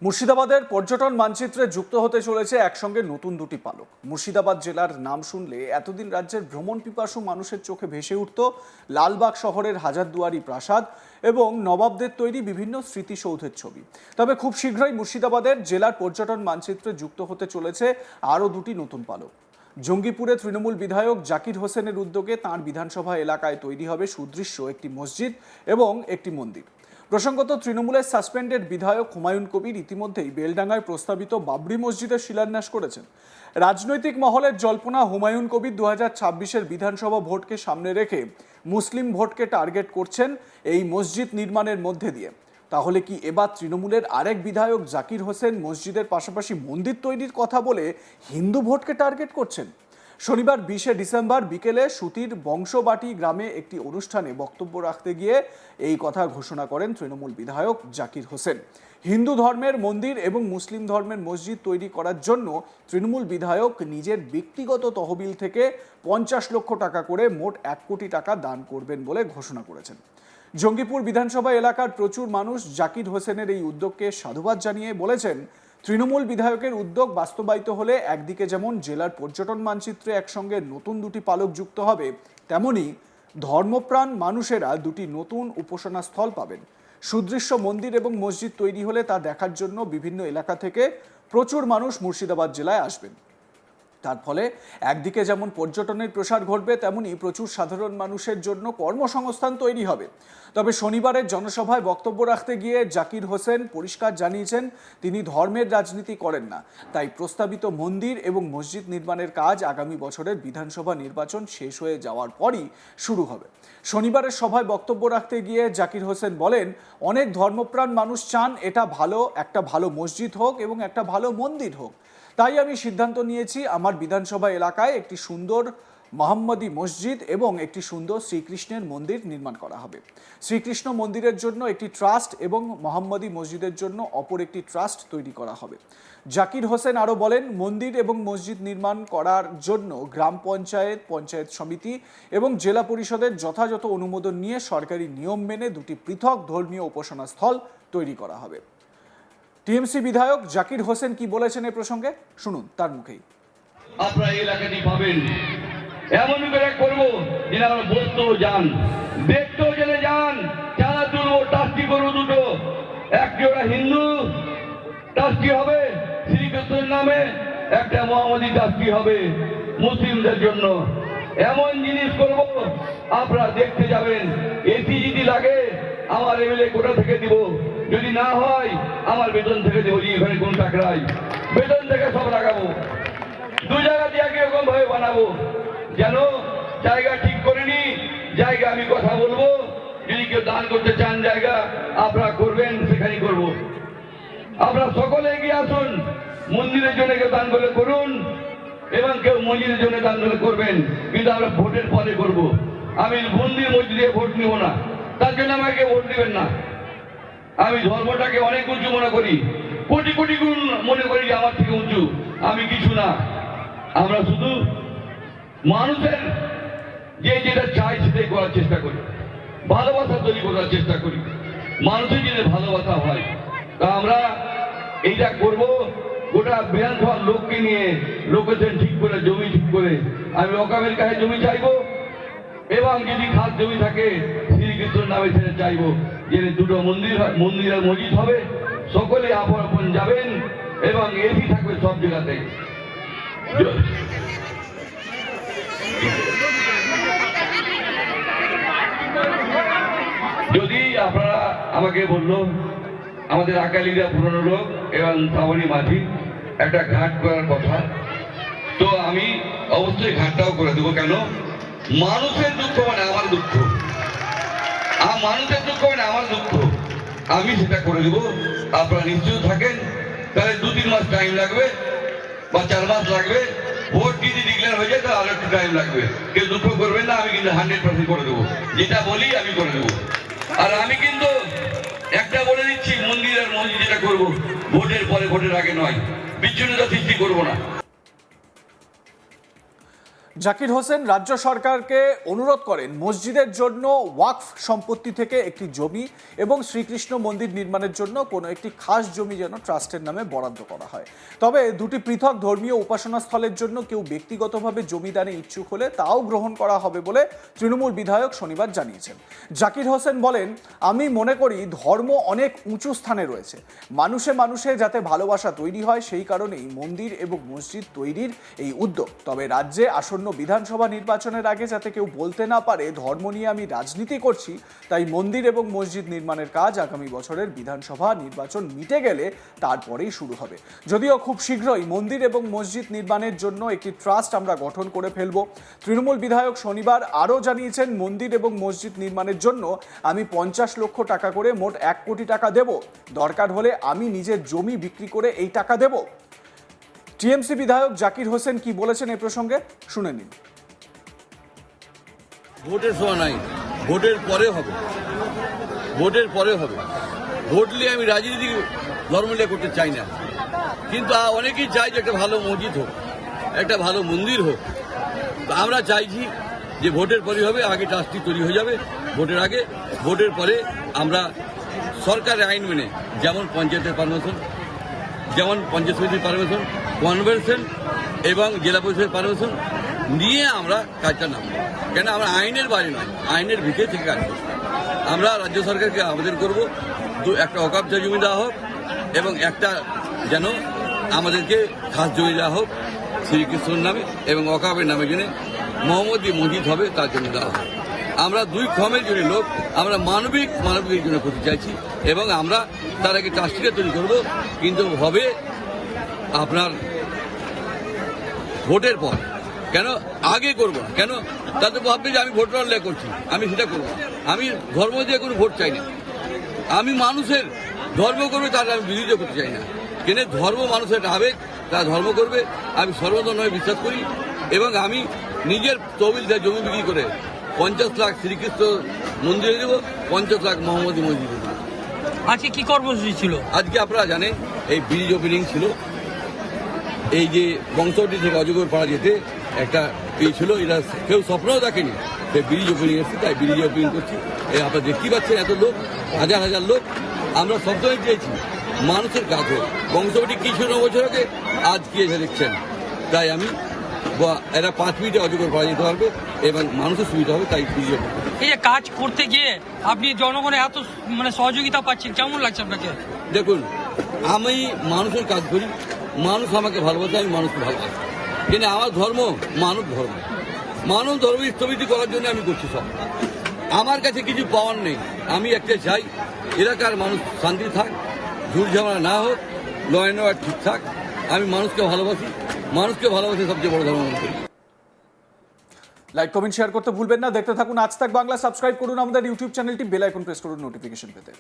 মুর্শিদাবাদের পর্যটন মানচিত্রে যুক্ত হতে চলেছে একসঙ্গে নতুন দুটি পালক। মুর্শিদাবাদ জেলার নাম শুনলে এতদিন রাজ্যের ভ্রমণ পিপাসু মানুষের চোখে ভেসে উঠত লালবাগ শহরের হাজারদুয়ারি প্রাসাদ এবং নবাবদের তৈরি বিভিন্ন স্মৃতিসৌধের ছবি। তবে খুব শীঘ্রই মুর্শিদাবাদের জেলার পর্যটন মানচিত্রে যুক্ত হতে চলেছে আরও দুটি নতুন পালক। জঙ্গিপুরে তৃণমূল বিধায়ক জাকির হোসেনের উদ্যোগে তাঁর বিধানসভা এলাকায় তৈরি হবে সুদৃশ্য একটি মসজিদ এবং একটি মন্দির। প্রসঙ্গত, তৃণমূলের সাসপেন্ডেড বিধায়ক হুমায়ুন কবির ইতিমধ্যেই বেলডাঙ্গায় প্রস্তাবিত বাবরি মসজিদের শিলান্যাস করেছেন। রাজনৈতিক মহলের জল্পনা, হুমায়ুন কবির 2026-এর বিধানসভা ভোটকে সামনে রেখে মুসলিম ভোটকে টার্গেট করছেন এই মসজিদ নির্মাণের মধ্যে দিয়ে। তাহলে কি এবার তৃণমূলের আরেক বিধায়ক জাকির হোসেন মসজিদের পাশাপাশি মন্দির তৈরির কথা বলে হিন্দু ভোটকে টার্গেট করছেন? শনিবার 20শে ডিসেম্বর বিকেলে সুতির বংশবাটি গ্রামে একটি অনুষ্ঠানে বক্তব্য রাখতে গিয়ে এই কথা ঘোষণা করেন তৃণমূল বিধায়ক জাকির হোসেন। হিন্দু ধর্মের মন্দির এবং মুসলিম ধর্মের মসজিদ তৈরি করার জন্য তৃণমূল বিধায়ক নিজের ব্যক্তিগত তহবিল থেকে 50 লক্ষ টাকা করে মোট 1 কোটি টাকা দান করবেন বলে ঘোষণা করেছেন। জঙ্গিপুর বিধানসভা এলাকার প্রচুর মানুষ জাকির হোসেনের এই উদ্যোগকে সাধুবাদ জানিয়ে বলেছেন, তৃণমূল বিধায়কের উদ্যোগ বাস্তবায়িত হলে একদিকে যেমন জেলার পর্যটন মানচিত্রে একসঙ্গে নতুন দুটি পালক যুক্ত হবে, তেমনি ধর্মপ্রাণ মানুষেরা দুটি নতুন উপাসনা স্থল পাবেন। সুদৃশ্য মন্দির এবং মসজিদ তৈরি হলে তা দেখার জন্য বিভিন্ন এলাকা থেকে প্রচুর মানুষ মুর্শিদাবাদ জেলায় আসবেন। তার ফলে একদিকে যেমন পর্যটনের প্রসার ঘটবে, তেমনি প্রচুর সাধারণ মানুষের জন্য কর্মসংস্থান তৈরি হবে। তবে শনিবারের জনসভায় বক্তব্য রাখতে গিয়ে জাকির হোসেন পরিষ্কার জানিয়েছেন, তিনি ধর্মের রাজনীতি করেন না। তাই প্রস্তাবিত মন্দির এবং মসজিদ নির্মাণের কাজ আগামী বছরের বিধানসভা নির্বাচন শেষ হয়ে যাওয়ার পরই শুরু হবে। শনিবারের সভায় বক্তব্য রাখতে গিয়ে জাকির হোসেন বলেন, অনেক ধর্মপ্রাণ মানুষ চান একটা ভালো মসজিদ হোক এবং একটা ভালো মন্দির হোক। তাই আমি সিদ্ধান্ত নিয়েছি আমার বিধানসভা এলাকায় একটি সুন্দর মোহাম্মদী মসজিদ এবং একটি সুন্দর শ্রীকৃষ্ণের মন্দির নির্মাণ করা হবে। শ্রীকৃষ্ণ মন্দিরের জন্য একটি ট্রাস্ট এবং মোহাম্মদী মসজিদের জন্য অপর একটি ট্রাস্ট তৈরি করা হবে। জাকির হোসেন আরও বলেন, মন্দির এবং মসজিদ নির্মাণ করার জন্য গ্রাম পঞ্চায়েত, পঞ্চায়েত সমিতি এবং জেলা পরিষদের যথাযথ অনুমোদন নিয়ে সরকারি নিয়ম মেনে দুটি পৃথক ধর্মীয় উপাসনা স্থল তৈরি করা হবে। টিএমসি বিধায়ক জাকির হোসেন কি বলেছেন এই প্রসঙ্গে, শুনুন তার মুখেই। আপনারা এলাকাটি পাবেন, এমন করে করবো যেন আমরা বলতেও যান, দেখতেও জেনে যান। চাঁদা তুলবো, ট্রাস্টি করবো দুটো, একটি ওরা হিন্দু ট্রাস্টি হবে শ্রীকৃষ্ণের নামে, একটা মোহাম্মদী ট্রাস্টি হবে মুসলিমদের জন্য। এমন জিনিস করবো আপনারা দেখতে যাবেন। এসি যদি লাগে আমার এমএলএ কোটা থেকে দিব, যদি না হয় আমার বেতন থেকে দেবো। এখানে কোন টাকরাই বেতন থেকে সব লাগাবো, দু জায়গা দিয়ে একই রকম ভাবে বানাবো। যেন জায়গা ঠিক করিনি, জায়গা আমি কথা বলবো। যদি কেউ দান করতে চান জায়গা আপনারা করবেন, সেখানেই করবো। আপনারা সকলে এগিয়ে আসুন, মন্দিরের জন্য কেউ দান করলে করুন এবং কেউ মন্দিরের জন্য দান করলে করবেন, কিন্তু আমরা ভোটের পরে করবো। আমি মন্দির মসজিদে ভোট নিব না, তার জন্য আমাকে ভোট দিবেন না। আমি ধর্মটাকে অনেক উঁচু মনে করি, কোটি কোটি গুণ মনে করি যে আমার থেকে উঁচু। আমি কিছু না, আমরা শুধু মানুষের যেটা চাই সেটাই করার চেষ্টা করি, ভালোবাসা তৈরি করার চেষ্টা করি। মানুষের যদি ভালোবাসা হয় তা আমরা এইটা করব। গোটা বিধানসভার লোককে নিয়ে লোকেশন ঠিক করে, জমি ঠিক করে আমি অকামের কাছে জমি চাইবো এবং যদি খাস জমি থাকে শ্রীকৃষ্ণের নামে সেটা চাইবো, যে দুটো মন্দির আর মসজিদ হবে। সকলে আপন আপন যাবেন এবং এসি থাকবে সব জায়গাতে। যদি আপনারা আমাকে বললো, আমাদের আকালিরা পুরনো লোক এবং শ্রাবণী মাঝি একটা ঘাট করার কথা, তো আমি অবশ্যই ঘাটটাও করে দেবো। কেন? মানুষের দুঃখ মানে আমার দুঃখ, আর মানুষের দুঃখ মানে আমার দুঃখ। আমি সেটা করে দেবো, আপনারা নিশ্চিত থাকেন। তাহলে 2-3 মাস টাইম লাগবে বা 4 মাস লাগবে। ভোট যদি ডিক্লেয়ার হয়ে যায় তাহলে আরো একটু টাইম লাগবে। কেউ দুঃখ করবেন না, আমি কিন্তু 100% করে দেবো। যেটা বলি আমি করে দেবো। আর আমি কিন্তু একটা বলে দিচ্ছি, মন্দির আর মসজিদ যেটা করবো ভোটের পরে, ভোটের আগে নয়। বিচ্ছিন্নতা সৃষ্টি করবো না। জাকির হোসেন রাজ্য সরকারকে অনুরোধ করেন মসজিদের জন্য ওয়াকফ সম্পত্তি থেকে একটি জমি এবং শ্রীকৃষ্ণ মন্দির নির্মাণের জন্য কোনো একটি খাস জমি যেন ট্রাস্টের নামে বরাদ্দ করা হয়। তবে দুটি পৃথক ধর্মীয় উপাসনা স্থলের জন্য কেউ ব্যক্তিগতভাবে জমি দানে ইচ্ছুক হলে তাও গ্রহণ করা হবে বলে তৃণমূল বিধায়ক শনিবার জানিয়েছেন। জাকির হোসেন বলেন, আমি মনে করি ধর্ম অনেক উঁচু স্থানে রয়েছে, মানুষে মানুষে যাতে ভালোবাসা তৈরি হয় সেই কারণেই মন্দির এবং মসজিদ তৈরির এই উদ্যোগ। তবে রাজ্যে আসন্ন বিধানসভা নির্বাচনের আগে যাতে কেউ বলতে না পারে ধর্ম নিয়ে আমি রাজনীতি করছি, তাই মন্দির এবং মসজিদ নির্মাণের কাজ আগামী বছরের বিধানসভা নির্বাচন মিটে গেলে তারপরেই শুরু হবে। যদিও খুব শীঘ্রই মন্দির এবং মসজিদ নির্মাণের জন্য একটি ট্রাস্ট আমরা গঠন করে ফেলব। তৃণমূল বিধায়ক শনিবার আরও জানিয়েছেন, মন্দির এবং মসজিদ নির্মাণের জন্য আমি 50 লক্ষ টাকা করে মোট 1 কোটি টাকা দেব, দরকার হলে আমি নিজের জমি বিক্রি করে এই টাকা দেব। টিএমসি বিধায়ক জাকির হোসেন কি বলেছেন এই প্রসঙ্গে শুনে নিন। ভোটের সময় নাই, ভোটের পরে হবে, ভোটের পরে হবে। ভোট নিয়ে আমি রাজনীতি ধর্ম নিয়ে করতে চাই না, কিন্তু অনেকেই চাই যে একটা ভালো মসজিদ হোক, একটা ভালো মন্দির হোক। তো আমরা চাইছি যে ভোটের পরে হবে, আগে ট্রাস্টি তৈরি হয়ে যাবে ভোটের আগে, ভোটের পরে আমরা সরকারের আইন মেনে, যেমন পঞ্চায়েতের পারমিশন, যেমন পঞ্চায়েত সমিতির পারমিশন, কনভেনশন এবং জেলা পরিষদের পারমিশন নিয়ে আমরা কাজটা নামব। কেন আমরা আইনের বাইরে নয়, আইনের ভিতরে থেকে কাজ করব। আমরা রাজ্য সরকারকে আবেদন করব একটা অকাব্য জমি দেওয়া হোক এবং একটা যেন আমাদেরকে খাস জমি দেওয়া হোক শ্রীকৃষ্ণর নামে এবং অকাবের নামে জেনে মোহাম্মদী মসজিদ হবে তার জন্য দেওয়া হোক। আমরা দুই ক্ষমের জন্য লোক, আমরা মানবিকের জন্য করতে চাইছি এবং আমরা তার আগে ট্রাস্টিটা তৈরি করবো, কিন্তু হবে আপনার ভোটের পর। কেন আগে করবো না? কেন তাতে ভাববে যে আমি ভোটার লে করছি, আমি সেটা করবো। আমি ধর্ম দিয়ে কোনো ভোট চাই না, আমি মানুষের ধর্ম করবে তার আমি বিরোধিতা করতে চাই না। কেন ধর্ম মানুষের একটা আবেগ, তারা ধর্ম করবে, আমি সর্বধর্মে বিশ্বাস করি এবং আমি নিজের তহবিল জমি বিক্রি করে 50 লাখ শ্রীকৃষ্ণ মন্দিরে দেবো, 50 লাখ মোহাম্মদী মসজিদে দেবো। আজকে কি কর্মসূচি ছিল? আজকে আপনারা জানেন এই ব্রিজ ওপেনিং ছিল, এই যে বংশটি থেকে অজগর পাড়া যেতে একটা ছিল, এটা কেউ স্বপ্নও দেখেনি, সেই ব্রিজ ওপেনিং এসেছে, তাই ব্রিজ ওপেনিং করছি। এই আপনারা দেখতেই পাচ্ছেন এত লোক, হাজার হাজার লোক। আমরা সবসময় চেয়েছি মানুষের কাজ হোক। বংশটি কি ছিল 9 বছর আগে, আজ কি এসে দেখছেন। তাই আমি এরা 5 মিনিটে অজগর পাড়া যেতে পারবে এবং মানুষের সুবিধা হবে, তাই ব্রিজ ওপেনিং। এই যে কাজ করতে গিয়ে আপনি জনগণের এত সহযোগিতা পাচ্ছেন, কেমন লাগছে আপনাকে? দেখুন, আমি মানুষের কাজ করি, মানুষ আমাকে ভালোবাসে, আমি মানুষকে ভালোবাসি। কিন্তু আমার ধর্ম মানব ধর্ম, মানব ধর্ম স্থবিতি করার জন্য আমি করছি সব। আমার কাছে কিছু পাওয়ার নেই, আমি একটা চাই এলাকার মানুষ শান্তি থাক, ঝুট ঝামেলা না হোক, ল অ্যান্ড অর্ডার ঠিক থাক। আমি মানুষকে ভালোবাসি, মানুষকে ভালোবাসি সবচেয়ে বড় ধর্ম মনে করি। লাইক কমেন্ট শেয়ার করতে ভুলবেন না। দেখতে থাকুন আজ তাক বাংলা। সাবস্ক্রাইব করুন আমাদের ইউটিউব চ্যানেলটি, বেল আইকন প্রেস করুন নোটিফিকেশন পেতে।